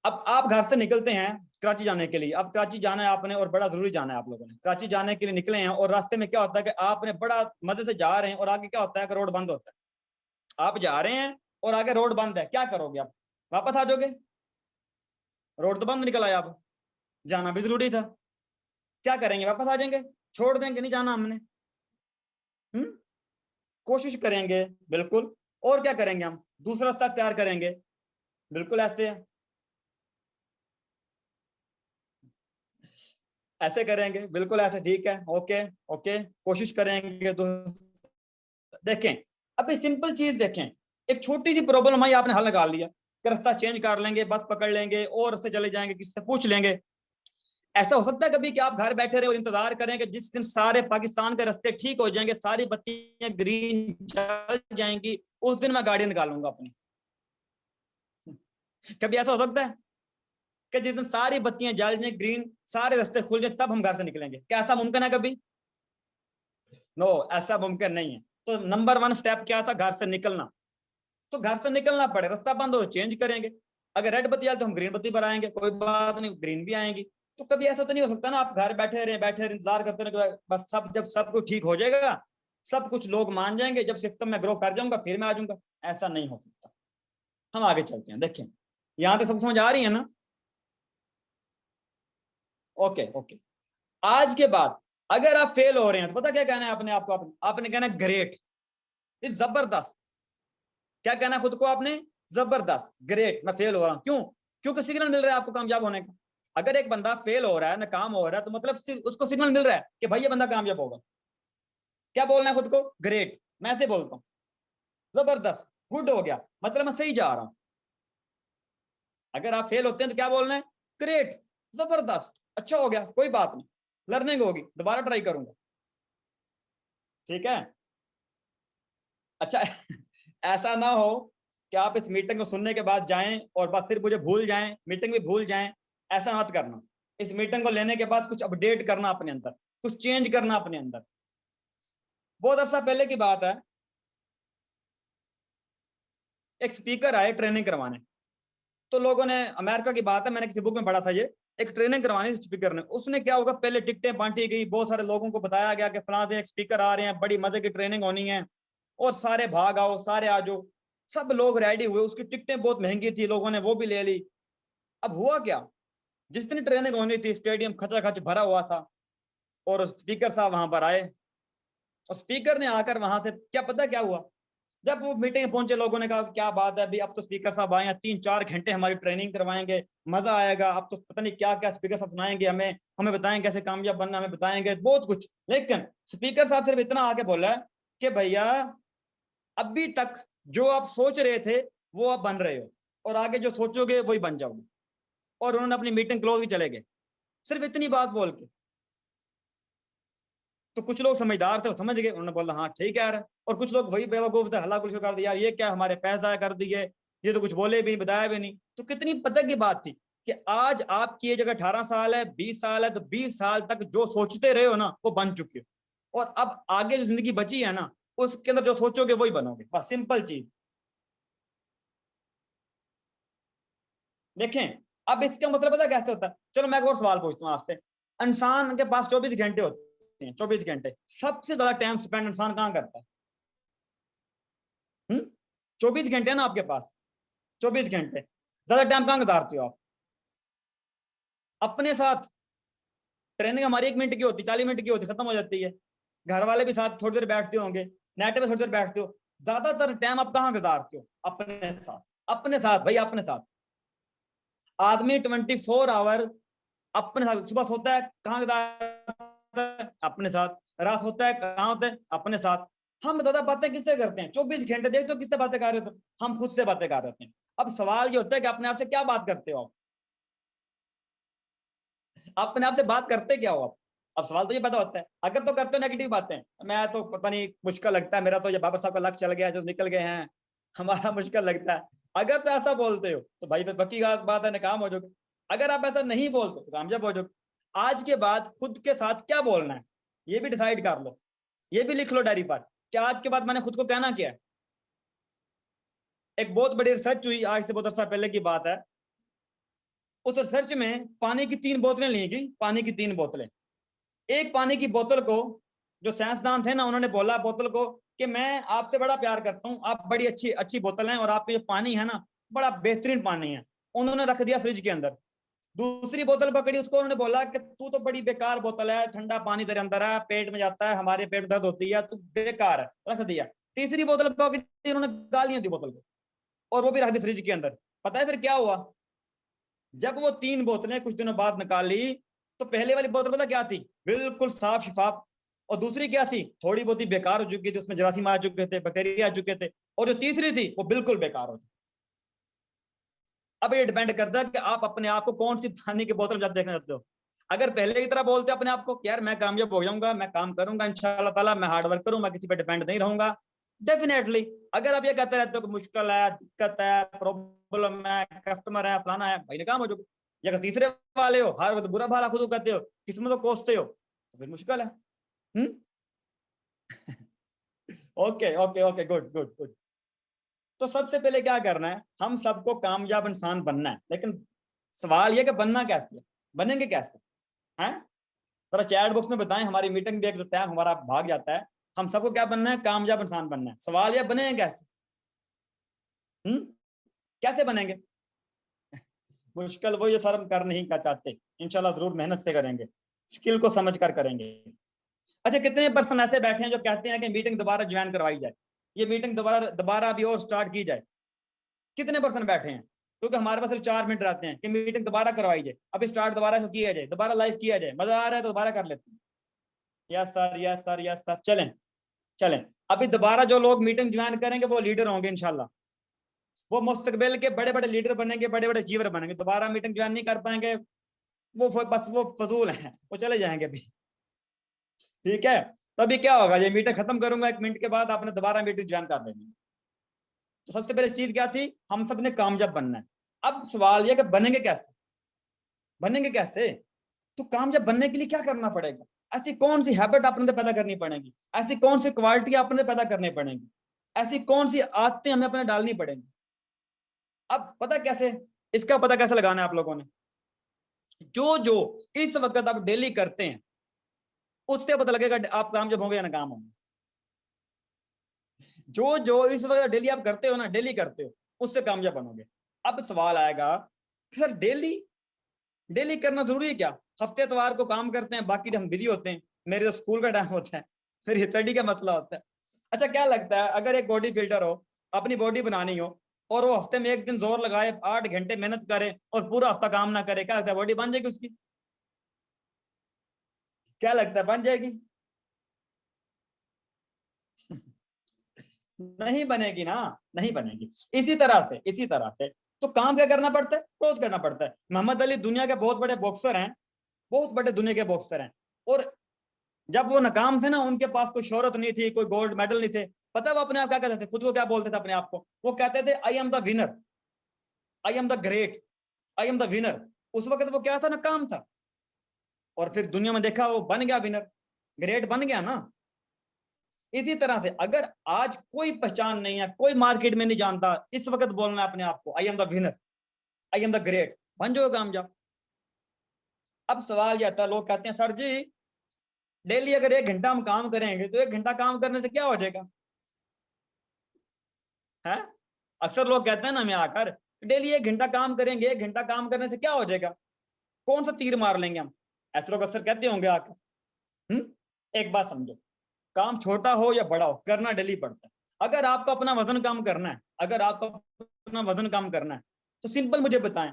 अब आप घर से निकलते हैं कराची जाने के लिए, अब कराची जाना है आपने और बड़ा जरूरी जाना है आप लोगों ने, कराची जाने के लिए निकले हैं और रास्ते में क्या होता है कि आपने बड़ा मजे से जा रहे हैं और आगे क्या होता है कि रोड बंद होता है। आप जा रहे हैं और आगे रोड बंद है, क्या करोगे आप? वापस आ जाओगे? रोड तो बंद निकल आया, आप जाना भी जरूरी था, क्या करेंगे? वापस आ जाएंगे, छोड़ देंगे, नहीं जाना हमने। कोशिश करेंगे बिल्कुल, और क्या करेंगे हम? दूसरा रास्ता तैयार करेंगे, बिल्कुल ऐसे है, ऐसे करेंगे, बिल्कुल ऐसे, ठीक है, ओके ओके, कोशिश करेंगे। तो देखें, अभी सिंपल चीज देखें, एक छोटी सी प्रॉब्लम आई, आपने हल निकाल लिया कि रास्ता चेंज कर लेंगे, बस पकड़ लेंगे और रास्ते चले जाएंगे, किसी से पूछ लेंगे। ऐसा हो सकता है कभी कि आप घर बैठे रहे और इंतजार करें कि जिस दिन सारे पाकिस्तान के रास्ते ठीक हो जाएंगे, सारी बत्तियां ग्रीन जल जाएंगी, उस दिन मैं गाड़ी निकालूंगा अपनी? कभी ऐसा हो सकता है कि जिस दिन सारी बत्तियां जल जाए, ग्रीन, सारे रास्ते खुल जाए, तब हम घर से निकलेंगे? क्या ऐसा मुमकिन है कभी? नो, ऐसा मुमकिन नहीं है। तो नंबर 1 स्टेप क्या था? घर से निकलना। तो घर से निकलना पड़े, रास्ता बंद हो चेंज करेंगे, अगर रेड बत्ती आए तो हम ग्रीन बत्ती पर आएंगे, कोई बात नहीं, ग्रीन भी आएंगी। तो कभी ऐसा तो नहीं हो सकता ना आप घर बैठे रहे इंतजार करते रहे बस सब, जब सब कुछ ठीक हो जाएगा, सब कुछ लोग मान जाएंगे, जब सिस्टम में ग्रो कर जाऊंगा फिर मैं आ जाऊंगा? ऐसा नहीं हो सकता। हम आगे चलते हैं, देखें यहां तक सब समझ आ रही है ना? Okay okay. आज के बाद अगर आप फेल हो रहे हैं तो पता क्या कहना है आपने? आपने कहना है ग्रेट, इस जबरदस्त। क्या कहना है खुद को आपने? जबरदस्त, ग्रेट, मैं फेल हो रहा हूं। क्यों? क्योंकि सिग्नल मिल रहा है आपको कामयाब होने का। अगर एक बंदा फेल हो रहा है, नाकाम हो रहा है, तो मतलब उसको सिग्नल मिल रहा है कि भाई ये बंदा कामयाब होगा। क्या बोलना है खुद को? ग्रेट। मैं ऐसे बोलता हूँ, जबरदस्त, गुड हो गया, मतलब मैं सही जा रहा हूं। अगर आप फेल होते हैं तो क्या बोलना है? ग्रेट, जबरदस्त, अच्छा हो गया, कोई बात नहीं, लर्निंग होगी, दोबारा ट्राई करूंगा। ठीक है? अच्छा ऐसा ना हो कि आप इस मीटिंग को सुनने के बाद जाएं और बस सिर्फ मुझे भूल जाएं, मीटिंग भी भूल जाएं। ऐसा मत करना। इस मीटिंग को लेने के बाद कुछ अपडेट करना अपने अंदर, कुछ चेंज करना अपने अंदर। बहुत अर्सा पहले की बात है, एक स्पीकर आए ट्रेनिंग करवाने। तो लोगों ने, अमेरिका की बात है, मैंने किसी बुक में पढ़ा था ये, एक ट्रेनिंग करवानी स्पीकर ने। उसने क्या होगा, पहले टिकटें बांटी गई, बहुत सारे लोगों को बताया गया कि फलां दिन एक स्पीकर आ रहे हैं, बड़ी मजे की ट्रेनिंग होनी है, और सारे भाग आओ, सारे आ जाओ। सब लोग रेडी हुए, उसकी टिकटें बहुत महंगी थी, लोगों ने वो भी ले ली। अब हुआ क्या, जिस दिन ट्रेनिंग होनी थी स्टेडियम खचाखच भरा हुआ था, और स्पीकर साहब वहां पर आए, और स्पीकर ने आकर वहां से, क्या पता क्या हुआ, जब वो मीटिंग पहुंचे लोगों ने कहा क्या बात है अभी, अब तो स्पीकर साहब आए हैं, 3-4 घंटे हमारी ट्रेनिंग करवाएंगे, मजा आएगा, अब तो पता नहीं क्या क्या स्पीकर साहब सुनाएंगे हमें, हमें बताएंगे कैसे कामयाब बनना, हमें बताएंगे बहुत कुछ। लेकिन स्पीकर साहब सिर्फ इतना आके बोला है कि भैया अभी तक जो आप सोच रहे थे वो आप बन रहे हो, और आगे जो सोचोगे वही बन जाओगे। और उन्होंने अपनी मीटिंग क्लोज ही चले गए, सिर्फ इतनी बात बोल के। तो कुछ लोग समझदार थे, वो समझ गए, उन्होंने बोला हाँ ठीक है यार, और कुछ लोग वही बेवकूफ थे, हल्ला गुल कर दिया, यार ये क्या हमारे पैसा कर दिए, ये तो कुछ बोले भी बताया भी नहीं। तो कितनी पता की बात थी कि आज आपकी एज अगर 18 साल है, 20 साल है, तो 20 साल तक जो सोचते रहे हो ना वो बन चुके हो, और अब आगे जो जिंदगी बची है ना उसके अंदर जो सोचोगे वही बनोगे, बस सिंपल चीज। देखें, अब इसका मतलब पता कैसे होता है? चलो मैं एक और सवाल पूछता हूँ आपसे। इंसान के पास 24 घंटे होते हैं, 24 घंटे, सबसे ज्यादा टाइम स्पेंड इंसान कहाँ करता है? 24 घंटे ना आपके पास, 24 घंटे, ज्यादा टाइम कहाँ गुजारते हो आप? अपने साथ। ट्रेनिंग हमारी 1 मिनट की होती, 40 मिनट की होती, खत्म हो जाती है। घर वाले भी साथ थोड़ी देर बैठते होंगे, नेट पे थोड़ी देर बैठते हो, ज्यादातर टाइम आप कहाँ गुजारते हो? अपने साथ। अपने साथ भाई, अपने साथ। आदमी 24 आवर अपने साथ, सुबह सोता है कहाँ गुजारता है? अपने साथ। रात होता है कहाँ होता है? अपने साथ। हम ज्यादा बातें किससे करते हैं? 24 घंटे देखते हो किससे बातें कर रहे हो? हम खुद से बातें कर रहे हैं। अब सवाल ये होता है कि अपने आप से क्या बात करते हो आप? अपने आप से बात करते क्या हो आप? अब सवाल तो ये पता होता है, अगर तो करते हो नेगेटिव बातें, मैं तो पता नहीं मुश्किल लगता है, मेरा तो ये बाबा साहब का लक चल गया जो निकल गए हैं, हमारा मुश्किल लगता है। अगर तो ऐसा बोलते हो तो भाई फिर पक्की बात है, नाकाम हो जाओगे। अगर आप ऐसा नहीं बोलते तो कामयाब हो जाओगे। आज के बाद खुद के साथ क्या बोलना है ये भी डिसाइड कर लो, ये भी लिख लो डायरी पर, कि आज के बाद मैंने खुद को कहना क्या है। एक बहुत बड़ी रिसर्च हुई, आज से बहुत अर्सा पहले की बात है। उस रिसर्च में पानी की 3 बोतलें ली गई, पानी की 3 बोतलें। एक पानी की बोतल को जो साइंसदान थे ना, उन्होंने बोला बोतल को कि मैं आपसे बड़ा प्यार करता हूं, आप बड़ी अच्छी अच्छी बोतल हैं और आप में जो पानी है ना बड़ा बेहतरीन पानी है। उन्होंने रख दिया फ्रिज के अंदर। दूसरी बोतल पकड़ी, उसको उन्होंने बोला कि तू तो बड़ी बेकार बोतल है, ठंडा पानी तेरे अंदर है, पेट में जाता है, हमारे पेट में दर्द होती है, तू बेकार है, रख दिया। तीसरी बोतल पकड़ी, उन्होंने गालियां दी बोतल को और वो भी रख दी फ्रिज के अंदर। पता है फिर क्या हुआ? जब वो 3 बोतलें कुछ दिनों बाद निकाली तो पहले वाली बोतल पता क्या थी? बिल्कुल साफ शिफाफ। और दूसरी क्या थी? थोड़ी बहुत ही बेकार हो चुकी थी, उसमें जरासीम आ चुके थे, बैक्टीरिया आ चुके थे। और जो तीसरी थी वो बिल्कुल बेकार हो चुकी। अब ये डिपेंड करता है कि आप अपने आप को कौन सी पानी की बोतल में देखना चाहते हो। अगर पहले की तरह बोलते अपने आप को यार मैं कामयाब हो जाऊंगा, मैं काम करूंगा इंशाल्लाह ताला, मैं हार्ड वर्क करूं, मैं किसी पे डिपेंड नहीं रहूंगा, डेफिनेटली। अगर आप ये कहते रहते हो कि मुश्किल है, दिक्कत है, प्रॉब्लम है, कस्टमर है, फलाना है, भाई ने काम हो जाओगे। या अगर तीसरे वाले हो, हर वक्त बुरा भला खुद कहते हो, किस्मत को कोसते हो, तो फिर मुश्किल है। Okay okay okay, good good good. तो सबसे पहले क्या करना है, हम सबको कामयाब इंसान बनना है, लेकिन सवाल यह कि बनना कैसे है, बनेंगे कैसे हैं? जरा चैट बॉक्स में बताएं, हमारी मीटिंग भी एक जो टाइम हमारा भाग जाता है। हम सबको क्या बनना है? कामयाब इंसान बनना है। सवाल यह बनेंगे कैसे? कैसे बनेंगे? मुश्किल वो ये सर हम कर नहीं चाहते, इंशाल्लाह जरूर मेहनत से करेंगे, स्किल को समझ कर करेंगे। अच्छा, कितने पर्सन ऐसे बैठे हैं जो कहते हैं कि मीटिंग दोबारा ज्वाइन करवाई जाए, ये मीटिंग दोबारा दोबारा अभी और स्टार्ट की जाए? कितने पर्सन बैठे हैं? क्योंकि हमारे पास सिर्फ 4 मिनट रहते हैं कि मीटिंग दोबारा करवाई जाए, अभी स्टार्ट दोबारा से किया जाए, दोबारा लाइव किया जाए, मजा आ रहा है तो दोबारा कर लेते हैं। Yes sir, yes sir, yes sir. चलें चलें। अभी दोबारा जो लोग मीटिंग ज्वाइन करेंगे वो लीडर होंगे इंशाल्लाह, वो मुस्तकबिल के बड़े बड़े लीडर बनेंगे, बड़े बड़े अचीवर बनेंगे। दोबारा मीटिंग ज्वाइन नहीं कर पाएंगे, वो बस वो फजूल है, वो चले जाएंगे अभी। ठीक है, तो अभी क्या होगा, ये मीटिंग खत्म करूंगा 1 मिनट के बाद, आपने दोबारा मीटिंग ज्वाइन कर लेनी। तो सबसे पहले चीज क्या थी? हम सब ने कामयाब बनना है। अब सवाल यह कि बनेंगे कैसे? बनेंगे कैसे? तो कामयाब बनने के लिए क्या करना पड़ेगा? ऐसी कौन सी हैबिट अपने पैदा करनी पड़ेगी, ऐसी कौन सी क्वालिटी अपने पैदा करनी पड़ेगी, ऐसी कौन सी आदतें हमें अपने डालनी पड़ेंगी? अब पता कैसे, इसका पता कैसे लगाना है आप लोगों ने? जो जो इस वक्त आप डेली करते हैं उससे पता लगेगा आप कामयाब होंगे या नाकाम होंगे। जो जो इस वक्त डेली आप करते हो ना, डेली करते हो, उससे कामयाब बनोगे। अब सवाल आएगा सर डेली डेली करना जरूरी है क्या? हफ्ते इतवार को काम करते हैं, बाकी हम बिजी होते हैं, मेरे तो स्कूल का टाइम होता है, फिर स्टडी का मतलब होता है। अच्छा, क्या लगता है अगर एक बॉडी फिल्टर हो, अपनी बॉडी बनानी हो, और वो हफ्ते में 1 दिन जोर लगाए, 8 घंटे मेहनत करे और पूरा हफ्ता काम ना करे, क्या लगता है बॉडी बन जाएगी उसकी? क्या लगता है बन जाएगी? नहीं बनेगी ना, नहीं बनेगी। इसी तरह से तो काम क्या करना पड़ता है? रोज करना पड़ता है। मोहम्मद अली दुनिया के बहुत बड़े बॉक्सर हैं, बहुत बड़े दुनिया के बॉक्सर हैं, और जब वो नाकाम थे ना, उनके पास कोई शोहरत नहीं थी, कोई गोल्ड मेडल नहीं थे। पता है वो अपने आप क्या कहते थे? खुद को क्या बोलते थे अपने आप को? वो कहते थे I am the winner, I am the great, I am the winner. उस वक्त वो क्या था? नाकाम था, और फिर दुनिया में देखा वो बन गया विनर, ग्रेट बन गया ना। इसी तरह से अगर आज कोई पहचान नहीं है, कोई मार्केट में नहीं जानता, इस वक्त बोलना है अपने आप को I am the winner, I am the great, बन जाओ कामयाब। अब सवाल यह आता है, लोग कहते हैं सर जी डेली अगर 1 घंटा हम काम करेंगे तो 1 घंटा काम करने से क्या हो जाएगा है? अक्सर लोग कहते हैं ना हमें आकर, डेली 1 घंटा काम करेंगे, 1 घंटा काम करने से क्या हो जाएगा, कौन सा तीर मार लेंगे हम? ऐसे लोग अक्सर कहते होंगे आकर। एक बात समझो, काम छोटा हो या बड़ा हो, करना डेली पड़ता है। अगर आपको अपना वजन कम करना है, अगर आपको अपना वजन कम करना है, तो सिंपल मुझे बताएं,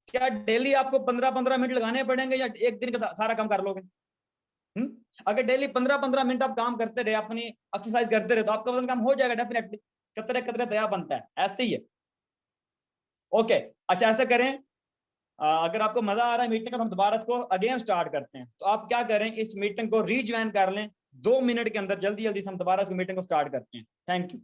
क्या डेली आपको 15-15 मिनट लगाने पड़ेंगे या एक दिन का सारा काम कर लोगे? अगर डेली 15-15 मिनट आप काम करते रहे, अपनी एक्सरसाइज करते रहे, तो आपका वजन कम हो जाएगा डेफिनेटली। कतरे कतरे दया बनता है, ऐसे ही है। ओके, अच्छा ऐसे करें, अगर आपको मजा आ रहा है मीटिंग का, हम दोबारा इसको अगेन स्टार्ट करते हैं। तो आप क्या करें, इस मीटिंग को रीज्वाइन कर लें 2 मिनट के अंदर, जल्दी जल्दी से हम दोबारा इस मीटिंग को स्टार्ट करते हैं। Thank you.